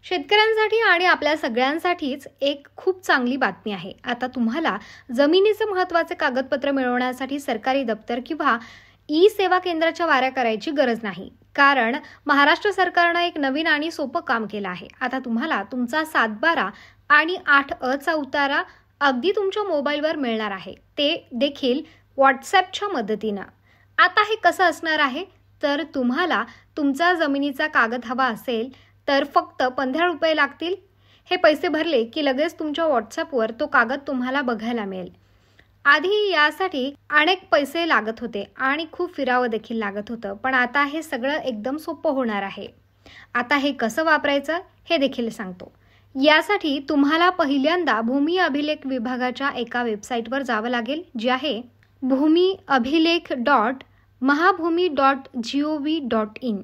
शेतकऱ्यांसाठी आणि आपल्या सगळ्यांसाठीच एक खूप चांगली बातमी आहे। आता तुम्हाला जमिनीचे महत्त्वाचे कागदपत्र मिळवण्यासाठी सरकारी दप्तर किंवा ई सेवा केंद्राच्या वाऱ्या करायची गरज नाही। कारण महाराष्ट्र सरकारने एक नवीन आणि सोपं काम केलं आहे। आता तुम्हाला तुमचा 7/12 आणि 8अ चा उतारा अगदी तुमच्या मोबाईलवर मिळणार आहे, ते देखील व्हॉट्सॲपच्या मदतीने। आता हे कसं असणार आहे, तर तुम्हाला तुमचा जमिनीचा कागद हवा असेल तर फक्त 15 रुपये लागतील। हे पैसे भरले की लगेच तुमच्या व्हॉट्सॲपवर तो कागद तुम्हाला बघायला मिळेल। आधी यासाठी अनेक पैसे लागत होते आणि खूप फिरावं देखील लागत होतं, पण आता हे सगळं एकदम सोपं होणार आहे। आता हे कसं वापरायचं हे देखील सांगतो। यासाठी तुम्हाला पहिल्यांदा भूमी अभिलेख विभागाच्या एका वेबसाईटवर जावं लागेल, जी आहे bhumiabhilekh.mahabhumi.gov.in।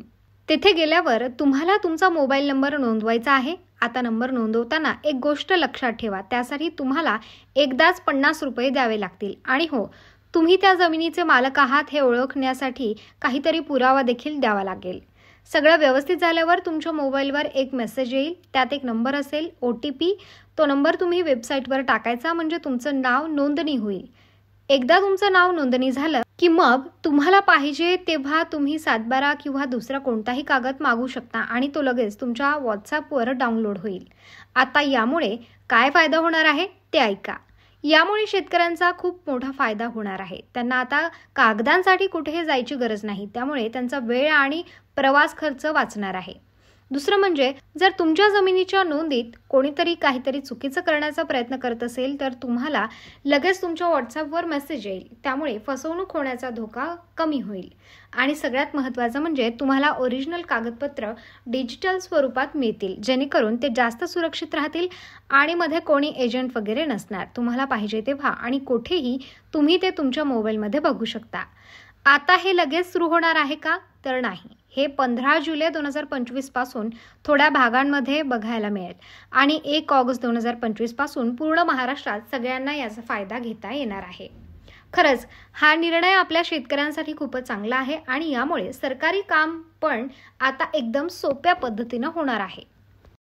तिथे गेल्यावर तुम्हाला तुमचा मोबाईल नंबर नोंदवायचा आहे। आता नंबर नोंदवताना एक गोष्ट लक्षात ठेवा, त्यासाठी तुम्हाला एकदाच 50 रुपये द्यावे लागतील। आणि हो, तुम्ही त्या जमिनीचे मालक आहात हे ओळखण्यासाठी काहीतरी पुरावा देखील द्यावा लागेल। सगळं व्यवस्थित झाल्यावर तुमच्या मोबाईलवर एक मेसेज येईल, त्यात एक नंबर असेल, OTP। तो नंबर तुम्ही वेबसाईटवर टाकायचा, म्हणजे तुमचं नाव नोंदणी होईल। एकदा तुमचं नाव नोंदणी झालं की मग तुम्हाला पाहिजे तेव्हा तुम्ही 7/12 किंवा दुसरा कोणताही कागद मागू शकता आणि तो लगेच तुमच्या व्हॉट्सॲपवर डाउनलोड होईल। आता यामुळे काय फायदा होणार आहे ते ऐका। यामुळे शेतकऱ्यांचा खूप मोठा फायदा होणार आहे। त्यांना आता कागदांसाठी कुठेही जायची गरज नाही, त्यामुळे त्यांचा वेळ आणि प्रवास खर्च वाचणार आहे। दुसरं म्हणजे जर तुमच्या जमिनीच्या नोंदीत कोणीतरी काहीतरी चुकीचं करण्याचा प्रयत्न करत असेल तर तुम्हाला लगेच तुमच्या व्हॉट्सॲपवर मेसेज येईल, त्यामुळे फसवणूक होण्याचा धोका कमी होईल। आणि सगळ्यात महत्त्वाचं म्हणजे तुम्हाला ओरिजिनल कागदपत्र डिजिटल स्वरूपात मिळतील, जेणेकरून ते जास्त सुरक्षित राहतील आणि मध्ये कोणी एजंट वगैरे नसणार। तुम्हाला पाहिजे तेव्हा आणि कुठेही तुम्ही ते तुमच्या मोबाईलमध्ये बघू शकता। आता हे लगेच सुरू होणार आहे का, तर नाही। हे 15 जुलै 2025 पासून थोड्या भागांमध्ये बघायला मिळेल आणि 1 ऑगस्ट 2025 पासून पूर्ण महाराष्ट्रात सगळ्यांना याचा फायदा घेता येणार आहे। खरंच हा निर्णय आपल्या शेतकऱ्यांसाठी खूपच चांगला आहे आणि यामुळे सरकारी काम पण आता एकदम सोप्या पद्धतीने होणार आहे।